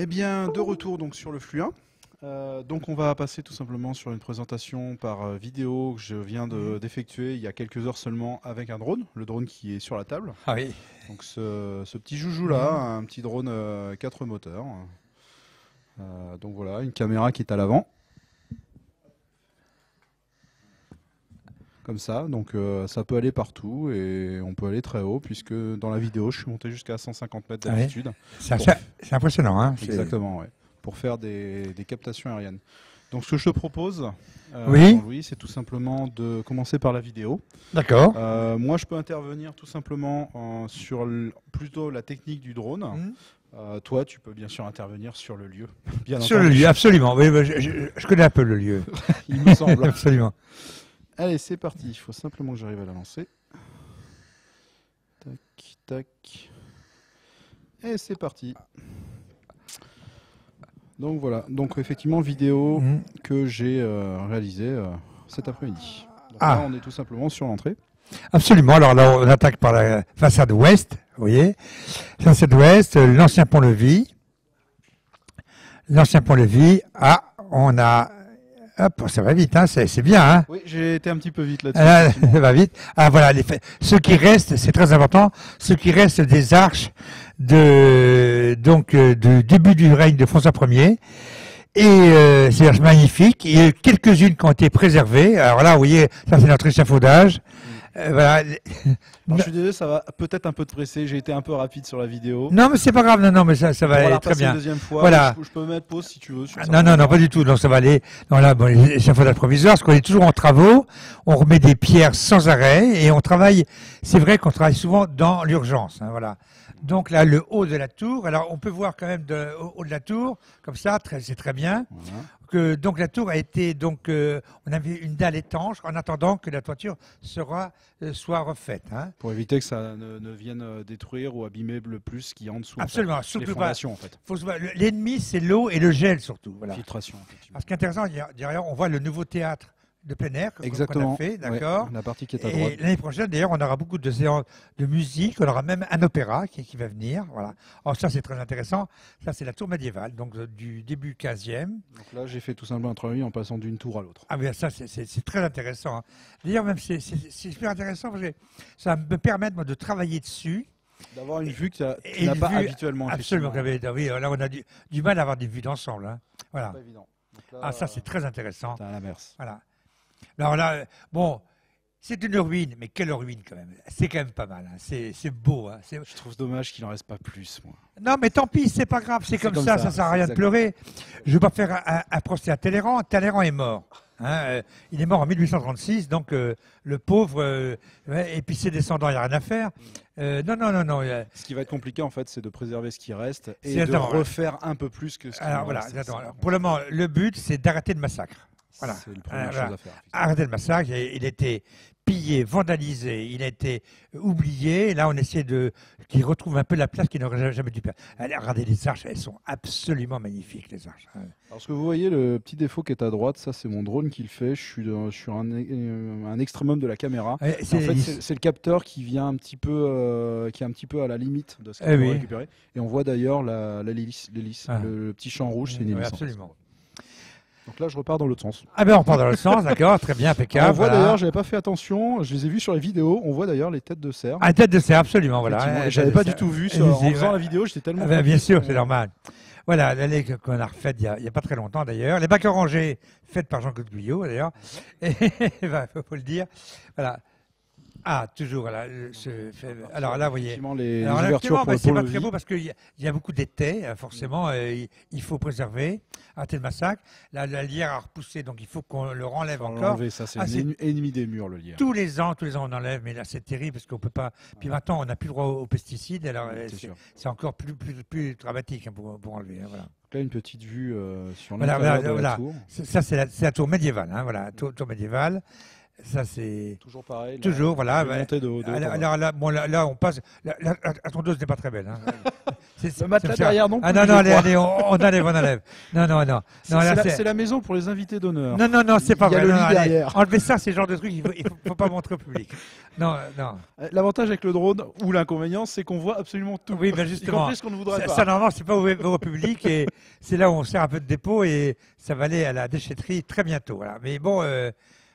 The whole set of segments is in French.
Eh bien, de retour donc sur le Flux 1. Donc on va passer tout simplement sur une présentation par vidéo que je viens d'effectuer il y a quelques heures seulement avec un drone, le drone qui est sur la table. Ah oui. Donc ce petit joujou là, un petit drone 4 moteurs. Donc voilà, une caméra qui est à l'avant. Comme ça, donc ça peut aller partout et on peut aller très haut puisque dans la vidéo je suis monté jusqu'à 150 mètres d'altitude. C'est impressionnant. Hein, exactement, ouais, pour faire des captations aériennes. Donc ce que je te propose, oui. Louis, c'est tout simplement de commencer par la vidéo. D'accord. Moi je peux intervenir tout simplement sur plutôt la technique du drone. Toi, tu peux bien sûr intervenir sur le lieu. Bien sur entendu. le lieu, absolument. Oui, je connais un peu le lieu. Il me semble. Absolument. Allez, c'est parti. Il faut simplement que j'arrive à la lancer. Tac, tac. Et c'est parti. Donc voilà. Donc effectivement, vidéo que j'ai réalisée cet après-midi. Là, on est tout simplement sur l'entrée. Absolument. Alors là, on attaque par la façade ouest. Vous voyez, façade ouest, l'ancien pont-levis. L'ancien pont-levis. Ah, on a... Hop, ça va vite, hein, c'est bien. Hein. Oui, j'ai été un petit peu vite là-dessus. Ça va vite. Ah voilà, ce qui reste, c'est très important, ce qui reste des arches du début du règne de François Ier. Et c'est magnifique. Il y a quelques-unes qui ont été préservées. Alors là, vous voyez, ça c'est notre échafaudage. Voilà. Alors, je suis désolé, ça va peut-être un peu te presser. J'ai été un peu rapide sur la vidéo. Non, mais c'est pas grave. Non, mais ça va aller très bien. Une deuxième fois. Voilà. Je peux mettre pause si tu veux. Non, pas du tout. Donc ça va aller. Non, là, bon, l'échafaudage provisoire, parce qu'on est toujours en travaux. On remet des pierres sans arrêt et on travaille. C'est vrai qu'on travaille souvent dans l'urgence. Hein, voilà. Donc là, le haut de la tour. Alors, on peut voir quand même au haut de la tour, comme ça, c'est très bien. Voilà. Donc la tour a été on avait une dalle étanche en attendant que la toiture soit refaite. Hein. Pour éviter que ça ne vienne détruire ou abîmer le plus ce qui est en dessous. Absolument. En fait. Les fondations en fait. L'ennemi, c'est l'eau et le gel surtout. Voilà. Filtration. Parce qu'intéressant, derrière, on voit le nouveau théâtre de plein air qu'on a fait, d'accord. Ouais, la partie qui est à droite. Et l'année prochaine, d'ailleurs, on aura beaucoup de séances de musique, on aura même un opéra qui va venir. Voilà. Alors ça, c'est très intéressant. Ça, c'est la tour médiévale, donc du début 15e. Donc là, j'ai fait tout simplement un travail en passant d'une tour à l'autre. Ah oui, ça, c'est très intéressant. Hein. D'ailleurs, même, c'est super intéressant parce que ça me permet moi, de travailler dessus. D'avoir une vue que tu n'as pas habituellement. Absolument. Oui, là, on a du mal à avoir des vues d'ensemble. Hein. Voilà. C'est pas évident. Là, ça, c'est très intéressant. À la mer. Voilà. Alors là, bon, c'est une ruine, mais quelle ruine quand même. C'est quand même pas mal, hein. C'est beau. Hein. Je trouve dommage qu'il n'en reste pas plus, moi. Non, mais tant pis, c'est pas grave, c'est comme ça sert à rien de pleurer. Je ne veux pas faire un procès à Talleyrand. Talleyrand est mort. Hein. Il est mort en 1836, donc le pauvre, et puis ses descendants, il n'y a rien à faire. Non. Ce qui va être compliqué, en fait, c'est de préserver ce qui reste et de refaire un peu plus que ce qui reste. Alors, pour le moment, le but, c'est d'arrêter le massacre. Voilà. C'est la première chose à faire. Arrêter le massacre, il a été pillé, vandalisé, il a été oublié. Et là, on essaie qu'il retrouve un peu la place qu'il n'aurait jamais dû perdre. Regardez les arches, elles sont absolument magnifiques, les arches. Alors, ce que vous voyez, le petit défaut qui est à droite, ça, c'est mon drone qui le fait. Je suis sur un extrémum de la caméra. En fait, c'est le capteur qui vient un petit peu, qui est un petit peu à la limite de ce qu'il faut récupérer. Et on voit d'ailleurs l'hélice, le petit champ rouge, c'est une hélice. Absolument. Donc là, je repars dans l'autre sens. Ah ben, on repart dans l'autre sens, d'accord, très bien, impeccable. On voit d'ailleurs, j'avais pas fait attention, je les ai vus sur les vidéos, on voit d'ailleurs les têtes de cerf. Ah, tête de cerf, absolument, voilà. J'avais pas du tout vu, en faisant la vidéo, j'étais tellement... bien sûr, c'est normal. Voilà, l'allée qu'on a refaite il y a pas très longtemps d'ailleurs. Les bacs orangés, faites par Jean-Claude Guyot d'ailleurs, il faut le dire. Voilà. Ah, toujours, voilà. Alors là, vous voyez. Les ouvertures pour c'est pas très beau parce qu'il y a beaucoup d'étais, forcément. Il faut préserver, arrêter le massacre. La lierre a repoussé, donc il faut qu'on le renlève encore. Ça, c'est ennemi des murs, le lierre. Tous les ans, on enlève, mais là, c'est terrible parce qu'on peut pas. Puis maintenant, on n'a plus le droit aux pesticides, alors c'est encore plus dramatique pour enlever. Hein, voilà. Là, une petite vue sur l'intérieur de la tour. Ça, c'est la tour médiévale. Hein, voilà, tour médiévale. Ça, c'est toujours pareil. Toujours, voilà. Montée de haut. Alors là, on passe. La tondeuse n'est pas très belle. Hein. Le matelas derrière non plus. Ah non, non, allez, on enlève. Non. C'est la maison pour les invités d'honneur. Non, c'est pas vrai. Il y a le lit derrière. Enlevez ça, c'est le genre de truc, il faut pas montrer au public. Non. L'avantage avec le drone, ou l'inconvénient, c'est qu'on voit absolument tout. Oui, ben justement. Y compris ce qu'on ne voudrait pas. Ça, normalement, c'est pas ouvert au public et c'est là où on sert un peu de dépôt et ça va aller à la déchetterie très bientôt. Voilà. Mais bon,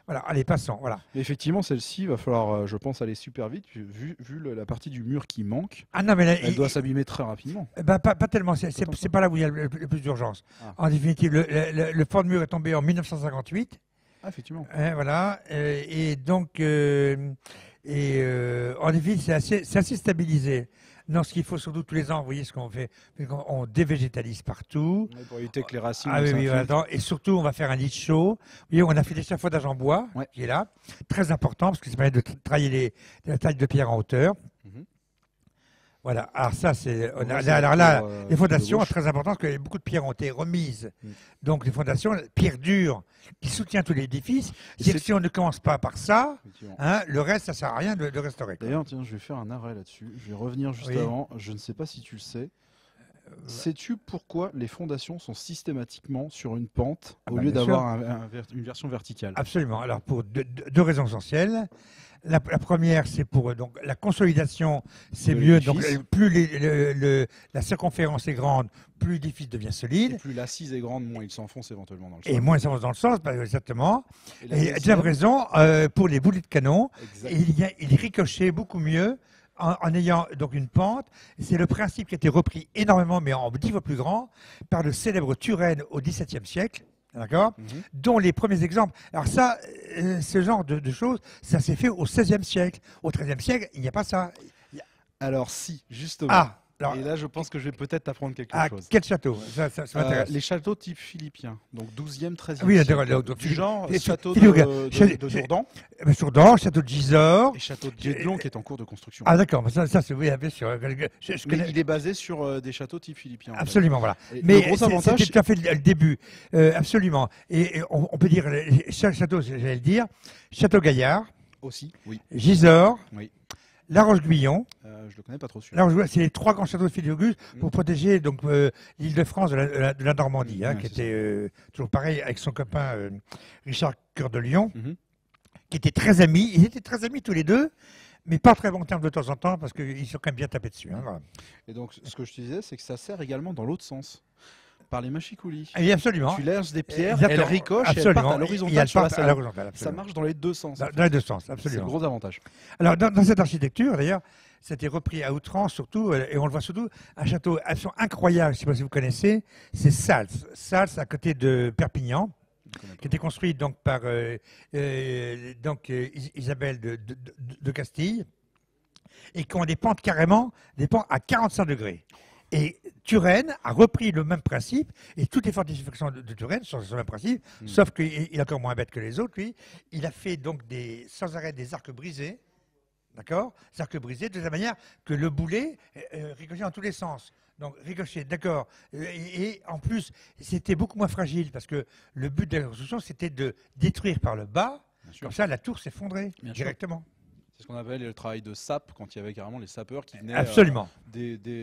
voilà, allez, passons. Voilà. Mais effectivement, celle-ci, il va falloir, je pense, aller super vite, vu la partie du mur qui manque. Ah non, mais là, elle doit s'abîmer très rapidement. Ben, pas tellement, c'est pas là où il y a le plus d'urgence. Ah. En définitive, le port de mur est tombé en 1958. Ah, effectivement. Voilà. Et donc, en définitive, c'est assez stabilisé. Non, ce qu'il faut surtout tous les ans, vous voyez ce qu'on fait, on dévégétalise partout. Ouais, pour éviter que les racines. Ah oui, et surtout, on va faire un lit chaud. Vous voyez, on a fait l'échafaudage en bois, qui est là, très important parce que ça permet de travailler la taille de pierre en hauteur. Voilà, alors ça, c'est. Alors là, les fondations, très importantes, parce que beaucoup de pierres ont été remises. Donc, les fondations, pierre dure, qui soutient tout l'édifice. Si on ne commence pas par ça, le reste, ça ne sert à rien de restaurer. D'ailleurs, tiens, je vais faire un arrêt là-dessus. Je vais revenir juste avant. Je ne sais pas si tu le sais. Sais-tu pourquoi les fondations sont systématiquement sur une pente au lieu d'avoir une version verticale? Absolument. Alors, pour deux raisons essentielles. La première, c'est pour donc la consolidation, c'est mieux. Donc, plus la circonférence est grande, plus l'édifice devient solide. Et plus l'assise est grande, moins il s'enfonce éventuellement dans le sol. Et moins il s'enfonce dans le sol, exactement. Et deuxième raison, pour les boulets de canon, il ricochait beaucoup mieux en ayant donc une pente. C'est le principe qui a été repris énormément, mais en 10 fois plus grand, par le célèbre Turenne au XVIIe siècle. D'accord, dont les premiers exemples. Alors ça, ce genre de choses, ça s'est fait au XVIe siècle. Au XIIIe siècle, il n'y a pas ça. Alors si, justement. Ah, alors, et là, je pense que je vais peut-être t'apprendre quelque chose. Quel château? Ça m'intéresse. Les châteaux type philippien, donc 12e, 13e oui, siècle. Du genre château de Jourdan. Jourdan, château de Gisors. Et château de Diedlon qui est en cours de construction. Ah d'accord, ça c'est oui, bien sûr. Il est basé sur des châteaux type philippien. Absolument, voilà. Mais c'était tout à fait le début. Absolument. Et on peut dire, chaque château, j'allais le dire, Château Gaillard. Aussi, oui. Gisors. Oui. La Roche-Guyon. Je le connais pas trop celui-là. C'est les 3 grands châteaux de Philippe Auguste pour protéger donc l'Île-de-France de la Normandie, qui était toujours pareil avec son copain Richard Cœur de Lion, qui étaient très amis. Ils étaient très amis tous les deux, mais pas très bons termes de temps en temps parce qu'ils sont quand même bien tapés dessus. Voilà. Et donc, ce que je te disais, c'est que ça sert également dans l'autre sens. Par les machicoulis. Oui, absolument. Tu lèches des pierres, elles ricochent et elles partent à l'horizontale sur la salle. Ça marche dans les deux sens. Dans les deux sens, absolument. C'est le gros avantage. Alors, dans cette architecture, d'ailleurs, c'était repris à outrance, surtout, et on le voit surtout, un château absolument incroyable, je ne sais pas si vous connaissez, c'est Sals. Sals, à côté de Perpignan, qui était construit donc par Isabelle de Castille, et qui ont des pentes à 45 degrés. Et Turenne a repris le même principe, et toutes les fortifications de Turenne sont sur le même principe, sauf qu'il est encore moins bête que les autres, lui. Il a fait donc sans arrêt des arcs brisés, d'accord? Des arcs brisés, de la manière que le boulet ricochait dans tous les sens. Donc ricocher, d'accord. Et en plus, c'était beaucoup moins fragile, parce que le but de la construction, c'était de détruire par le bas, comme ça la tour s'effondrait directement. C'est ce qu'on appelle le travail de sape, quand il y avait carrément les sapeurs qui venaient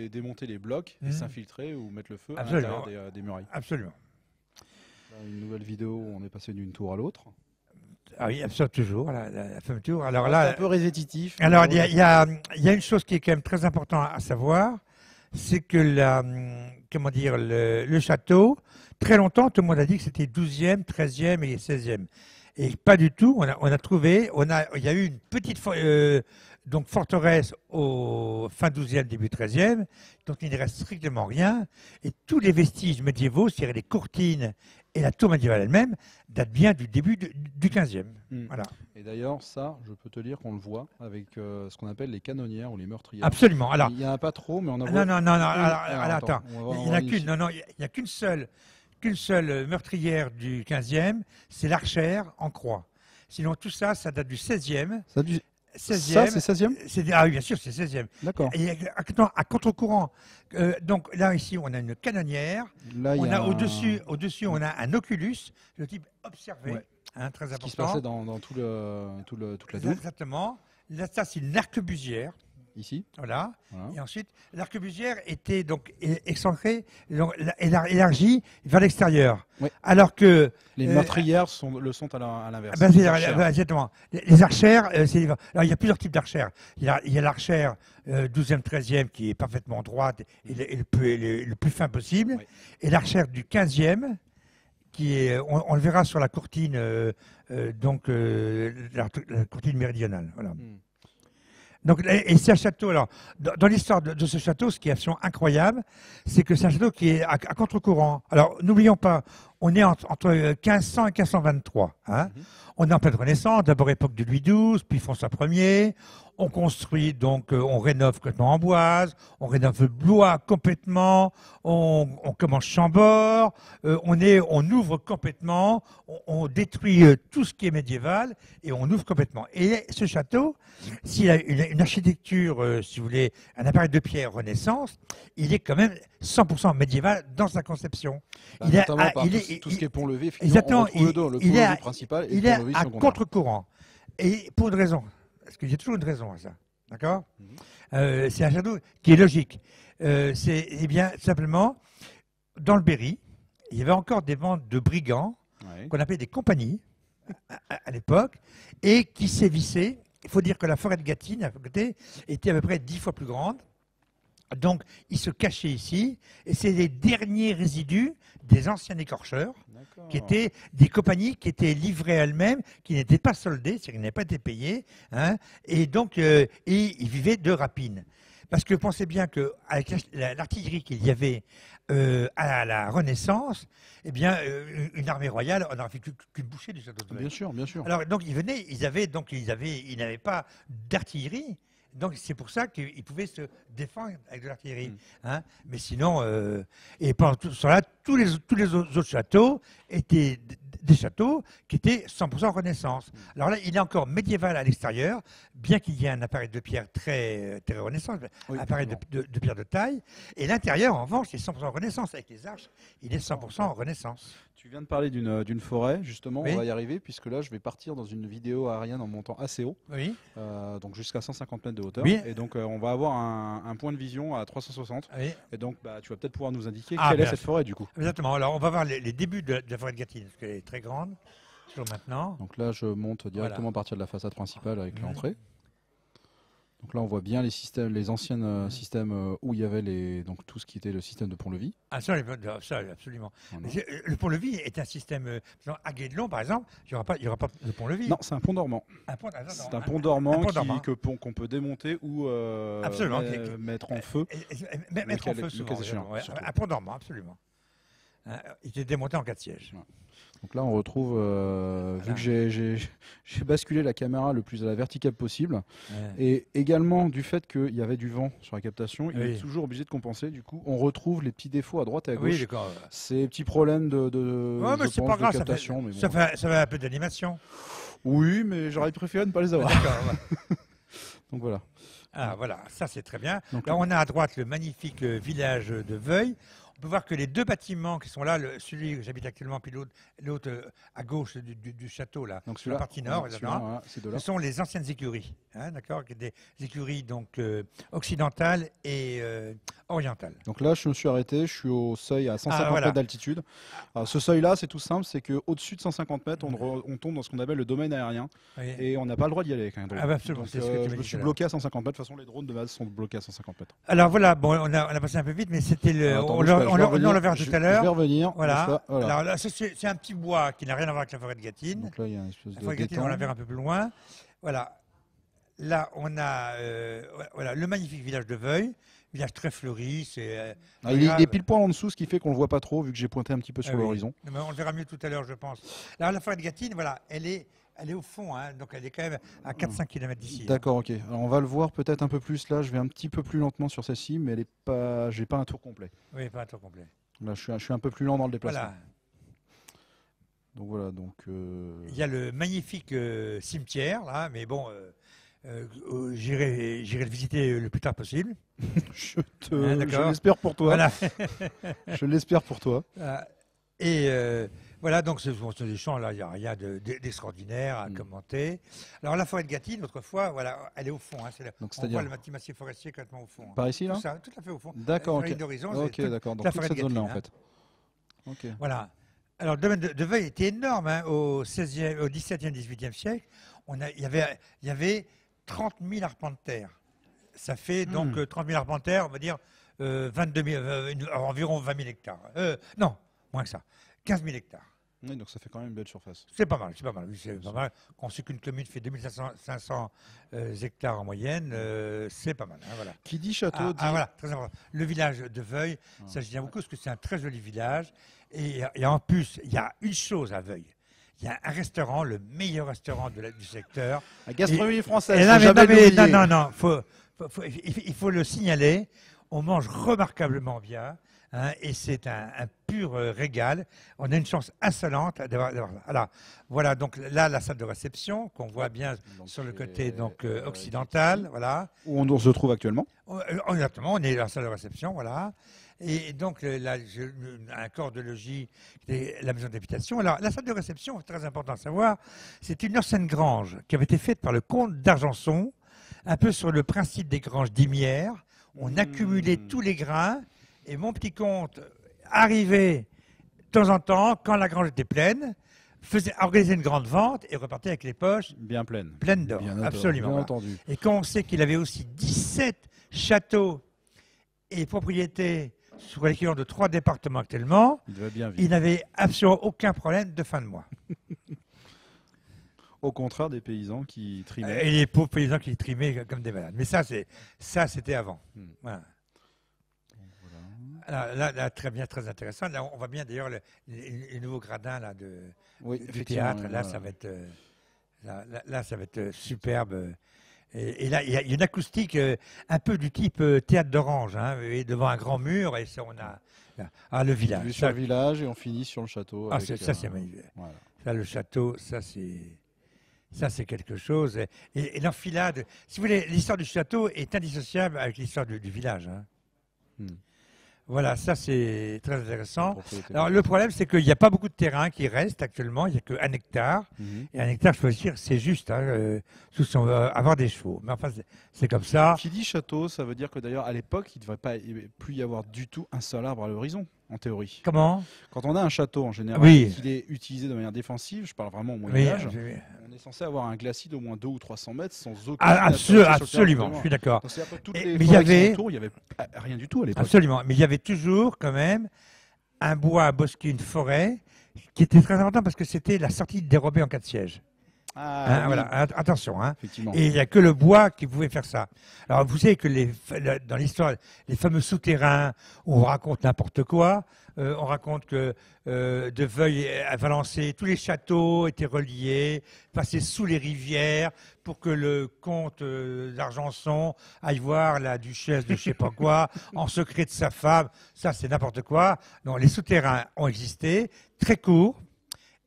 démonter les blocs, et s'infiltrer ou mettre le feu à l'intérieur des murailles. Absolument. Là, une nouvelle vidéo où on est passé d'une tour à l'autre. Ah oui, absolument, toujours, la fameuse tour. Alors là, c'est un peu répétitif. Alors, il y a une chose qui est quand même très importante à savoir, c'est que le château, très longtemps, tout le monde a dit que c'était 12e, 13e et 16e. Et pas du tout. Il y a eu une petite forteresse au fin 12e, début 13e, donc il ne reste strictement rien. Et tous les vestiges médiévaux, c'est-à-dire les courtines et la tour médiévale elle-même, datent bien du début du 15e. Voilà. Et d'ailleurs, ça, je peux te dire qu'on le voit avec ce qu'on appelle les canonnières ou les meurtrières. Absolument. Alors, il n'y en a pas trop, mais on en voit. Non. Alors, attends. Il n'y en a qu'une. Non, il n'y a qu'une seule meurtrière du 15e, c'est l'Archère en croix. Sinon, tout ça, ça date du 16e. Ça, c'est 16e? Ah oui, bien sûr, c'est 16e. D'accord. Et à contre-courant. Donc là, ici, on a une canonnière. Là, au-dessus, on a un oculus, le type observé, très important. Ce qui se passait dans toute la douve. Exactement. Là, ça, c'est une arquebusière. Ici. Voilà. Et ensuite, l'arquebusière était donc excentrée, élargie vers l'extérieur. Oui. Alors que les meurtrières le sont à l'inverse. Exactement. Les archères, alors il y a plusieurs types d'archères. Il y a l'archère 12e, 13e qui est parfaitement droite et le plus fin possible. Oui. Et l'archère du 15e, qui est, on le verra sur la courtine, la courtine méridionale. Voilà. Donc, et c'est un château. Alors, dans l'histoire de ce château, ce qui est absolument incroyable, c'est que c'est un château qui est à contre-courant. Alors, n'oublions pas, on est entre 1500 et 1523. Hein. On est en pleine Renaissance, d'abord époque de Louis XII, puis François Ier. On construit, donc on rénove complètement Amboise, on rénove Blois complètement, on commence Chambord, on ouvre complètement, on détruit tout ce qui est médiéval et on ouvre complètement. Et ce château, s'il a une architecture, si vous voulez, un appareil de pierre Renaissance, il est quand même 100% médiéval dans sa conception. Tout ce qui est pont-levé, exactement, le pont-levé principal et il est à contre-courant. Et pour une raison. Parce qu'il y a toujours une raison à ça. D'accord ? C'est un château qui est logique. C'est bien simplement, dans le Berry, il y avait encore des bandes de brigands, qu'on appelait des compagnies, à l'époque, et qui sévissaient. Il faut dire que la forêt de Gâtine, à côté, était à peu près 10 fois plus grande. Donc, ils se cachaient ici, et c'est les derniers résidus des anciens écorcheurs, qui étaient des compagnies qui étaient livrées elles-mêmes, qui n'étaient pas soldées, c'est-à-dire qu'ils n'avaient pas été payées, hein, et donc ils vivaient de rapines. Parce que pensez bien qu'avec l'artillerie qu'il y avait à la Renaissance, eh bien, une armée royale, on n'aurait fait qu'une bouchée du château de Veuil. Bien sûr, bien sûr. Alors, donc, ils venaient, ils n'avaient pas d'artillerie. Donc c'est pour ça qu'ils pouvaient se défendre avec de l'artillerie. Hein. Mais sinon, et pendant tout cela, tous les autres châteaux étaient des châteaux qui étaient 100% Renaissance. Alors là, il est encore médiéval à l'extérieur, bien qu'il y ait un appareil de pierre très Renaissance, un appareil de pierre de taille. Et l'intérieur, en revanche, c'est 100% Renaissance. Avec les arches, il est 100% Renaissance. Tu viens de parler d'une forêt, justement, on va y arriver, puisque là, je vais partir dans une vidéo aérienne en montant assez haut, donc jusqu'à 150 mètres de hauteur. Et donc, on va avoir un point de vision à 360. Et donc, tu vas peut-être pouvoir nous indiquer quelle est cette forêt, du coup. Exactement. Alors, on va voir les débuts de la forêt de Gâtine, parce qu'elle est très grande, toujours maintenant. Donc là, je monte directement à partir de la façade principale avec l'entrée. Donc là, on voit bien les anciens systèmes où il y avait donc tout ce qui était le système de pont-levis. Ah, ça absolument. Le pont-levis est un système. À Guédelon, par exemple, il n'y aura pas de pont-levis. Non, c'est un pont dormant. C'est un pont dormant qu'on peut démonter ou mettre en feu. Mettre en feu, souvent. Un pont dormant, absolument. Il était démonté en cas de siège. Donc là, on retrouve, vu que j'ai basculé la caméra le plus à la verticale possible, et également du fait qu'il y avait du vent sur la captation, il est toujours obligé de compenser. Du coup, on retrouve les petits défauts à droite et à gauche. Oui, d'accord. Ces petits problèmes de captation. Ça fait un peu d'animation. Oui, mais j'aurais préféré ne pas les avoir. D'accord. Donc voilà. Ah, voilà, ça c'est très bien. Donc, là, on a à droite le magnifique village de Veuil. On peut voir que les deux bâtiments qui sont là, celui où j'habite actuellement, puis l'autre à gauche du château, là, donc sur la partie nord, ce sont les anciennes écuries, hein, d'accord, des écuries donc, occidentales et orientales. Donc là, je me suis arrêté, je suis au seuil à 150 mètres d'altitude. Alors, ce seuil-là, c'est tout simple, c'est qu'au-dessus de 150 mètres, on tombe dans ce qu'on appelle le domaine aérien, et on n'a pas le droit d'y aller avec un drone. Absolument. Donc, je me suis bloqué à 150 mètres. De toute façon, les drones de base sont bloqués à 150 mètres. Alors voilà, bon, on a passé un peu vite, mais c'était le... On le verra tout à l'heure. Je vais revenir. Voilà. Alors là, c'est un petit bois qui n'a rien à voir avec la forêt de Gâtine. Donc là, il y a une espèce la forêt de Gâtine, on la verra un peu plus loin. Voilà. Là, on a le magnifique village de Veuil. Village très fleuri. Il est pile poil en dessous, ce qui fait qu'on ne le voit pas trop, vu que j'ai pointé un petit peu sur l'horizon. On le verra mieux tout à l'heure, je pense. Alors, la forêt de Gâtine, voilà, elle est au fond, hein, donc elle est quand même à 4-5 km d'ici. D'accord, ok. Alors on va le voir peut-être un peu plus là. Je vais un petit peu plus lentement sur celle-ci, mais j'ai pas un tour complet. Oui, pas un tour complet. Là, je suis un peu plus lent dans le déplacement. Voilà. Donc voilà. Il y a le magnifique cimetière là, mais bon, j'irai le visiter le plus tard possible. Je l'espère pour toi. Voilà. Je l'espère pour toi. Et Voilà, donc ce sont des champs, là, il n'y a rien d'extraordinaire à commenter. Alors la forêt de Gâtine, autrefois, voilà, elle est au fond. Hein, on voit le massif forestier complètement au fond. Par ici, là tout à fait au fond. D'accord, ok. Ok, d'accord, donc toute cette zone-là, en fait. Okay. Voilà. Alors le domaine de Veuille était énorme, hein, au XVIe, au XVIIe, XVIIIe siècle. Il y avait 30 000 arpents de terre. Ça fait donc 30 000 arpents de terre, on va dire environ 20 000 hectares. Non, moins que ça. 15 000 hectares. Oui, donc ça fait quand même une belle surface. C'est pas mal, c'est pas mal. Oui, c'est pas mal. Quand on sait qu'une commune fait 2500 hectares en moyenne, c'est pas mal. Hein, voilà. Qui dit château dit... voilà, très important. Le village de Veuille, ça je dis beaucoup parce que c'est un très joli village. Et en plus, il y a une chose à Veuille. Il y a un restaurant, le meilleur restaurant du secteur. La gastronomie française. Non, il faut le signaler. On mange remarquablement bien. Hein, et c'est un pur régal. On a une chance insolente d'avoir ça. Voilà, donc là, la salle de réception, qu'on voit bien donc sur le côté donc, occidental. Voilà. Où on se trouve actuellement. Exactement, on est dans la salle de réception, voilà. Et donc, là, un corps de logis, la maison d'habitation. Alors, la salle de réception, c'est très important à savoir, c'est une ancienne grange qui avait été faite par le comte d'Argenson, un peu sur le principe des granges d'Imières. On accumulait tous les grains. Et mon petit comte arrivait de temps en temps, quand la grange était pleine, organisait une grande vente et repartait avec les poches bien pleines d'or. Absolument. Bien entendu. Et quand on sait qu'il avait aussi 17 châteaux et propriétés sur l'équivalent de 3 départements actuellement, il n'avait absolument aucun problème de fin de mois. Au contraire des paysans qui trimaient. Et les pauvres paysans qui trimaient comme des malades. Mais ça, c'était avant. Voilà. Alors, là, très bien, très intéressant. Là, on voit bien d'ailleurs les nouveaux gradins là, du théâtre. Là, voilà. Ça va être superbe. Et là, il y a une acoustique un peu du type théâtre d'Orange, hein, devant un grand mur. Et ça, on a le village. Sur le village et on finit sur le château. Ça, c'est magnifique. Voilà. Ça, le château, ça, c'est quelque chose. Et l'enfilade, si vous voulez, l'histoire du château est indissociable avec l'histoire du village. Hein. Voilà, ça c'est très intéressant. Alors le problème, c'est qu'il n'y a pas beaucoup de terrain qui reste actuellement, il n'y a qu'un hectare. Et un hectare, je peux dire, c'est juste, hein, sauf si on veut avoir des chevaux. Mais enfin, c'est comme ça. Qui dit château, ça veut dire que d'ailleurs, à l'époque, il ne devrait pas plus y avoir du tout un seul arbre à l'horizon, en théorie. Comment ? Quand on a un château, en général, qu'il est utilisé de manière défensive, je parle vraiment au Moyen-Âge, on est censé avoir un glacis d'au moins 200 ou 300 mètres sans aucun... Absolument, je suis d'accord. Mais il y avait... autour, il n'y avait rien du tout à l'époque. Absolument, mais il y avait toujours quand même un bois, un bosquet, une forêt qui était très important parce que c'était la sortie dérobée en cas de siège. Voilà, attention. Hein. Et il n'y a que le bois qui pouvait faire ça. Alors vous savez que dans l'histoire, les fameux souterrains où on raconte n'importe quoi, on raconte que de Veuille à Valençay, tous les châteaux étaient reliés, passaient sous les rivières pour que le comte d'Argenson aille voir la duchesse de je sais pas quoi, en secret de sa femme. Ça, c'est n'importe quoi. Non, les souterrains ont existé, très courts.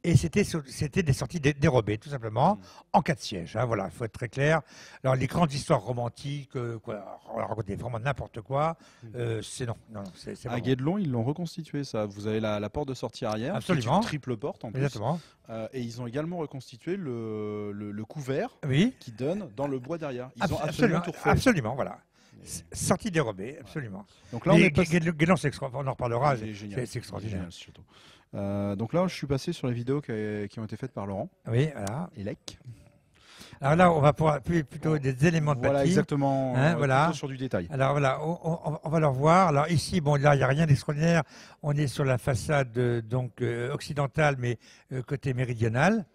Et c'était des sorties dérobées, tout simplement, en cas de siège. Hein, voilà, il faut être très clair. Alors, les grandes histoires romantiques, on racontait vraiment n'importe quoi. C'est non. À Guédelon, ils l'ont reconstitué, ça. Vous avez la porte de sortie arrière, absolument, qui est une triple porte en plus. Exactement. Et ils ont également reconstitué le couvert qui donne dans le bois derrière. Ils ont absolument tout refait. Absolument, voilà. Sortie dérobée, absolument. Donc là, Guédelon, c'est extraordinaire. On en reparlera. C'est extraordinaire. Surtout. Donc là, je suis passé sur les vidéos qui ont été faites par Laurent. Oui, voilà. Et Lec. Alors là, on va pouvoir plutôt des éléments de bâti. Voilà, exactement. Hein, voilà. Sur du détail. Alors voilà, on va le revoir. Alors ici, bon, là, il n'y a rien d'extraordinaire. On est sur la façade occidentale, mais côté méridional.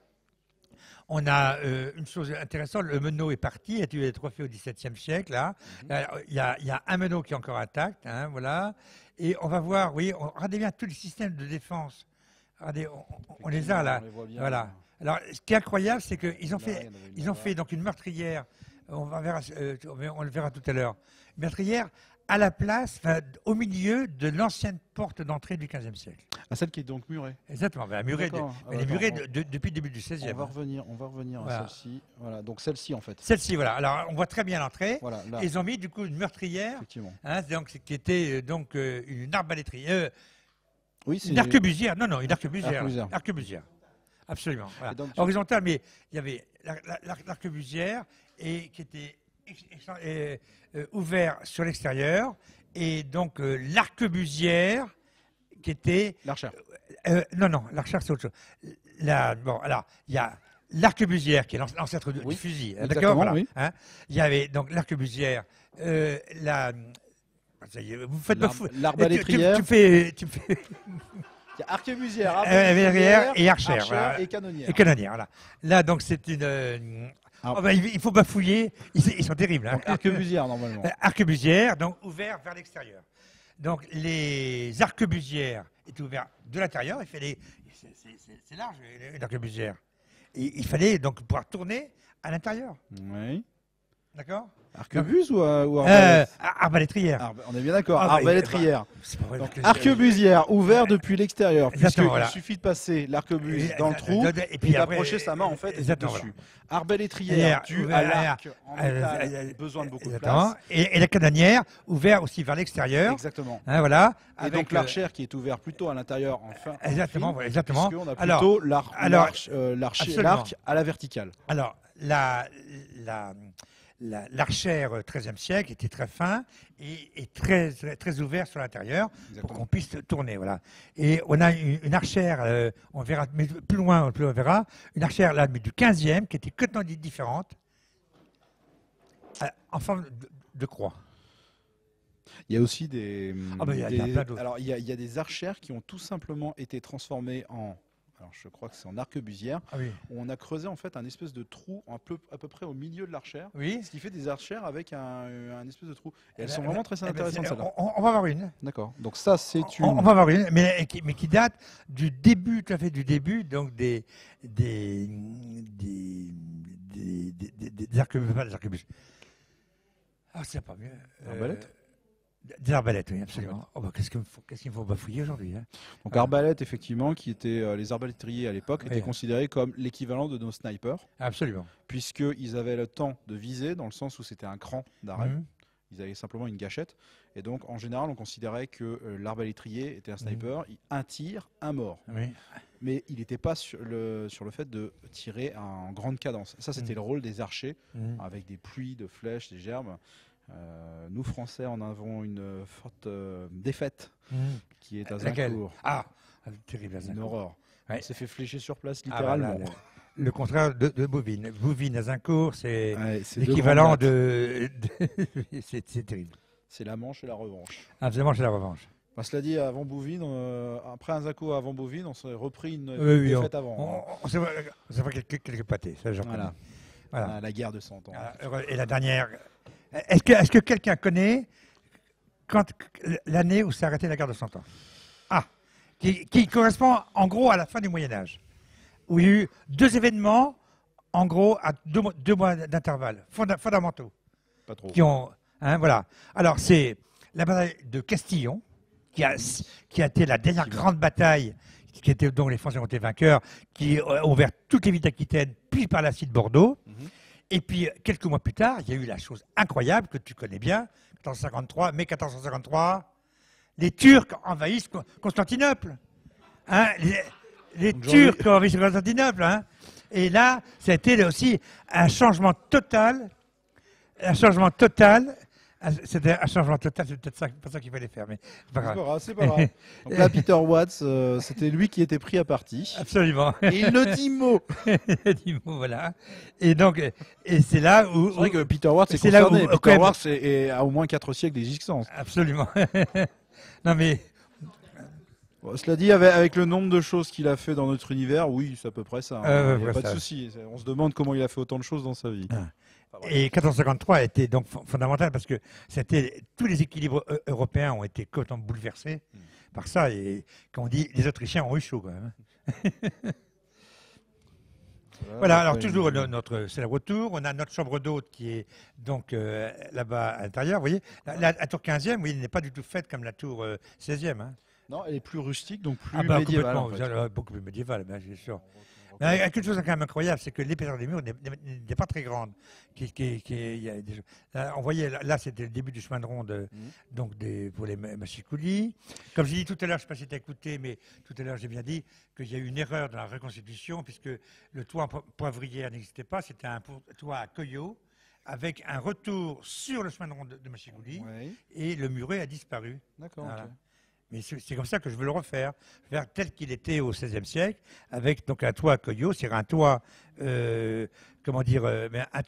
On a une chose intéressante, le meneau est parti, il a eu être refait au XVIIe siècle. Là. Il y a un meneau qui est encore intact, hein, voilà. Et on va voir, oui, regardez bien tous les systèmes de défense. Regardez, on les a là. Voilà. Alors, ce qui est incroyable, c'est qu'ils ont fait donc une meurtrière. On le verra tout à l'heure. Une meurtrière à la place, au milieu de l'ancienne porte d'entrée du XVe siècle. Celle qui est donc murée. Exactement, murée. Elle est murée depuis le début du XVIe. On va revenir à celle-ci. Voilà, donc celle-ci en fait. Celle-ci, voilà. Alors on voit très bien l'entrée. Voilà, ils ont mis du coup une meurtrière, effectivement. Hein, qui était donc une arbalétrière. Oui, c'est une arquebusière. Non, une arquebusière. Arquebusière. Arquebusière. Absolument. Voilà. Donc, Horizontale, mais il y avait l'arquebusière qui était ouvert sur l'extérieur, et donc l'arquebusière qui était... L'archère. Non, l'archère c'est autre chose. Bon, alors, il y a l'arquebusière qui est l'ancêtre du fusil. D'accord, voilà, oui. Hein. Il y avait donc l'arquebusière, vous faites pas fou. L'arbalétrière. Tu me fais... Il y a arquebusière, arbalètrière et archère. Voilà. Et canonnière. Et canonnière, voilà. Là, donc, c'est une... il faut bafouiller, ils sont terribles. Hein. Arquebusière, normalement. Arquebusière, donc ouvert vers l'extérieur. Donc, les arquebusières étaient ouvertes de l'intérieur. C'est large, l'arquebusière. Et il fallait donc pouvoir tourner à l'intérieur. Oui. D'accord. Arquebuse ou arbalète Arbalétrière. On est bien d'accord, arbalétrière. Donc, arquebusière, ouvert depuis l'extérieur. Puisqu'il voilà. suffit de passer l'arquebuse dans le trou et puis d'approcher sa main en fait dessus. Voilà. Arbalétrière, due à l'arc en métal, besoin de beaucoup de place. Et la canonnière, ouvert aussi vers l'extérieur. Exactement. Hein, voilà. Et donc l'archère qui est ouvert plutôt à l'intérieur en fin. Exactement. Puisqu'on a plutôt l'arc à la verticale. Alors, l'archère 13e siècle était très fin et très ouvert sur l'intérieur pour qu'on puisse tourner. Voilà. Et on a une archère, on verra, mais plus loin on verra, une archère là, mais du 15e qui était complètement différente, en forme de croix. Il y a aussi des. Il y a plein d'autres. Alors, il y a des archères qui ont tout simplement été transformées en. Alors, je crois que c'est en arquebusière. Où on a creusé en fait un espèce de trou à peu près au milieu de l'archère. Ce qui fait des archères avec un espèce de trou. Et elles sont vraiment très intéressantes, celles-là. On va avoir une. D'accord. Donc ça, c'est une. On va avoir une, mais qui date du début, tout à fait du début, donc des arquebuses. Ah, c'est pas mieux. Arbalète. Des arbalètes, oui, absolument. Qu'est-ce qu'il faut bafouiller aujourd'hui, hein. Donc arbalète, effectivement, qui étaient les arbalétriers à l'époque, étaient considérés comme l'équivalent de nos snipers. Absolument. Puisqu'ils avaient le temps de viser, dans le sens où c'était un cran d'arrêt. Ils avaient simplement une gâchette. Et donc, en général, on considérait que l'arbalétrier était un sniper. Un tir, un mort. Mais il n'était pas sur le fait de tirer en grande cadence. Ça, c'était le rôle des archers, avec des pluies de flèches, des gerbes. Nous, Français, en avons une forte défaite qui est à Zincourt. Terrible, une horreur. On s'est fait flécher sur place, littéralement. littéralement. Le contraire de Bouvines. Bouvines à Zincourt, c'est l'équivalent de... c'est terrible. C'est la Manche et la revanche. Absolument, c'est la revanche. Cela dit, avant Bouvines, après un Zincourt avant Bouvines, on s'est repris une défaite avant. On s'est fait quelques pâtés, ça j'en connais. Voilà. La guerre de 100 ans. Et la dernière... Est-ce que quelqu'un connaît l'année où s'est arrêtée la guerre de 100 ans? Qui correspond en gros à la fin du Moyen-Âge, où il y a eu deux événements, en gros, à deux mois d'intervalle, fondamentaux. Pas trop. Voilà. Alors, c'est la bataille de Castillon, qui a été la dernière grande bataille, dont les Français ont été vainqueurs, qui a ouvert toutes les villes d'Aquitaine, puis par la suite Bordeaux. Et puis, quelques mois plus tard, il y a eu la chose incroyable que tu connais bien, mai 1453, les Turcs envahissent Constantinople. Les Turcs envahissent Constantinople. Et là, ça a été aussi un changement total. C'était un changement total, c'est peut-être pas ça qu'il fallait faire, mais c'est pas grave. C'est pas grave. Donc là, Peter Watts, c'était lui qui était pris à partie. Absolument. Et il ne dit mot. Voilà. Et donc, c'est là où... C'est vrai que Peter Watts est concerné. Peter Watts a au moins 4 siècles d'existence. Absolument. Non mais... Cela dit, avec le nombre de choses qu'il a fait dans notre univers, oui, c'est à peu près ça. Il n'y a pas de souci. On se demande comment il a fait autant de choses dans sa vie. Et 1453 était donc fondamental parce que tous les équilibres européens ont été complètement bouleversés par ça. Et quand on dit les Autrichiens ont eu chaud quand même. Voilà, alors toujours c'est le retour. On a notre chambre d'hôte qui est donc là-bas à l'intérieur. Vous voyez, la tour 15e, oui, elle n'est pas du tout faite comme la tour 16e. Non, elle est plus rustique, donc plus médiévale. Beaucoup plus médiévale, bien sûr. Quelque chose quand même incroyable, c'est que l'épaisseur des murs n'est pas très grande. Là, on voyait, là c'était le début du chemin de ronde donc pour les machicoulis. Comme j'ai dit tout à l'heure, je ne sais pas si tu as écouté, mais tout à l'heure j'ai bien dit qu'il y a eu une erreur dans la reconstitution, puisque le toit en poivrière n'existait pas, c'était un toit à Coyot, avec un retour sur le chemin de ronde de Machicoulis, et le muret a disparu. D'accord. Voilà. Okay. Mais c'est comme ça que je veux le refaire, faire tel qu'il était au XVIe siècle, avec donc un toit à Coyot, c'est-à-dire un toit, un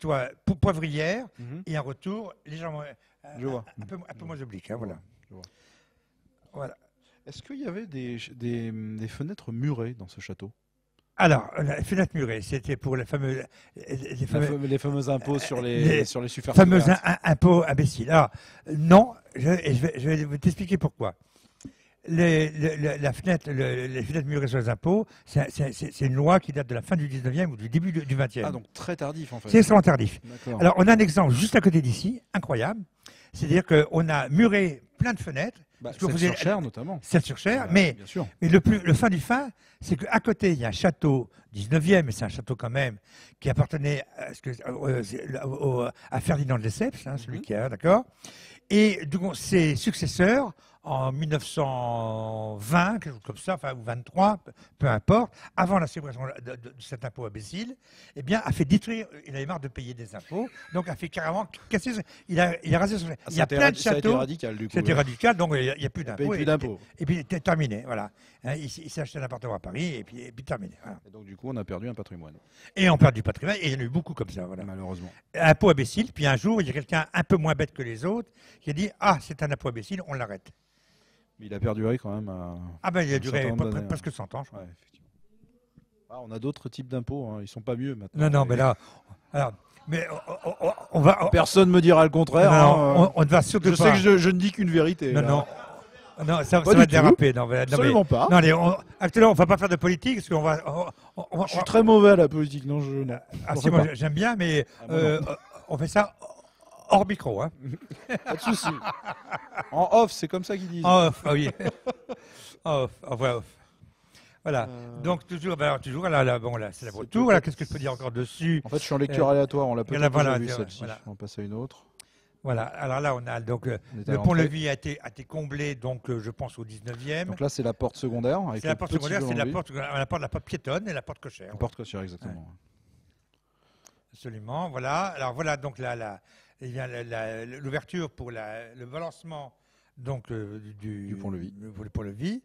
toit poivrière et un retour légèrement, un peu moins oblique. Hein, voilà. Voilà. Est-ce qu'il y avait des fenêtres murées dans ce château? Alors, la fenêtre murée, c'était pour les fameux impôts sur les superficies. Fameux impôts imbéciles. Alors, non, je vais t'expliquer pourquoi. Les fenêtres murées sur les impôts, c'est une loi qui date de la fin du 19e ou du début du 20e. Ah, donc très tardif en fait. C'est extrêmement tardif. Alors, on a un exemple juste à côté d'ici, incroyable. C'est-à-dire qu'on a muré plein de fenêtres. Celle-sur-Cher notamment. Celle-sur-Cher, mais le fin du fin, c'est qu'à côté, il y a un château 19e, mais c'est un château quand même, qui appartenait à Ferdinand de Lesseps, celui qui a, d'accord. Et donc, ses successeurs, en 1920, quelque chose comme ça, enfin, ou 23, peu importe, avant la célébration de cet impôt imbécile, eh bien, a fait détruire, il avait marre de payer des impôts, donc a fait carrément casser, il a rasé son... Il y a plein de châteaux. C'était radical, du coup. C'était radical, donc il n'y a plus d'impôts. Et puis, terminé, voilà. Il s'est acheté un appartement à Paris, et puis terminé. Voilà. Et donc, du coup, on a perdu un patrimoine. Et on perd du patrimoine, et il y en a eu beaucoup comme ça, voilà. Malheureusement. Impôt imbécile, puis un jour, il y a quelqu'un un peu moins bête que les autres, qui a dit « Ah, c'est un impôt imbécile, on l'arrête ». Mais il a perduré quand même. Il a duré presque 100 ans, je crois. Ouais, effectivement. On a d'autres types d'impôts, ils ne sont pas mieux maintenant. Non, mais là. Alors, mais on va. Personne ne me dira le contraire. On ne va surtout pas. Je sais que je ne dis qu'une vérité. Non, ça va déraper. Absolument pas. Non, actuellement, on ne va pas faire de politique parce qu'on va. Je suis très mauvais à la politique, non. Moi, j'aime bien, mais on fait ça. Hors micro, hein. Pas de souci. En off, c'est comme ça qu'ils disent. En off, oui. En off. Voilà. Donc toujours, là, c'est la retour. Voilà, qu'est-ce que je peux dire encore dessus? En fait, je suis en lecture aléatoire. On l'a peut-être déjà vu celle-ci. Voilà. On passe à une autre. Voilà. Alors là, on a donc le pont-levis a été comblé, donc je pense au 19e. Donc là, c'est la porte secondaire. C'est la porte secondaire, c'est la porte piétonne et la porte cochère. La porte cochère, exactement. Ouais. Absolument. Voilà. Alors voilà, donc l'ouverture pour le balancement donc, du pont-levis. Pour le pont-levis.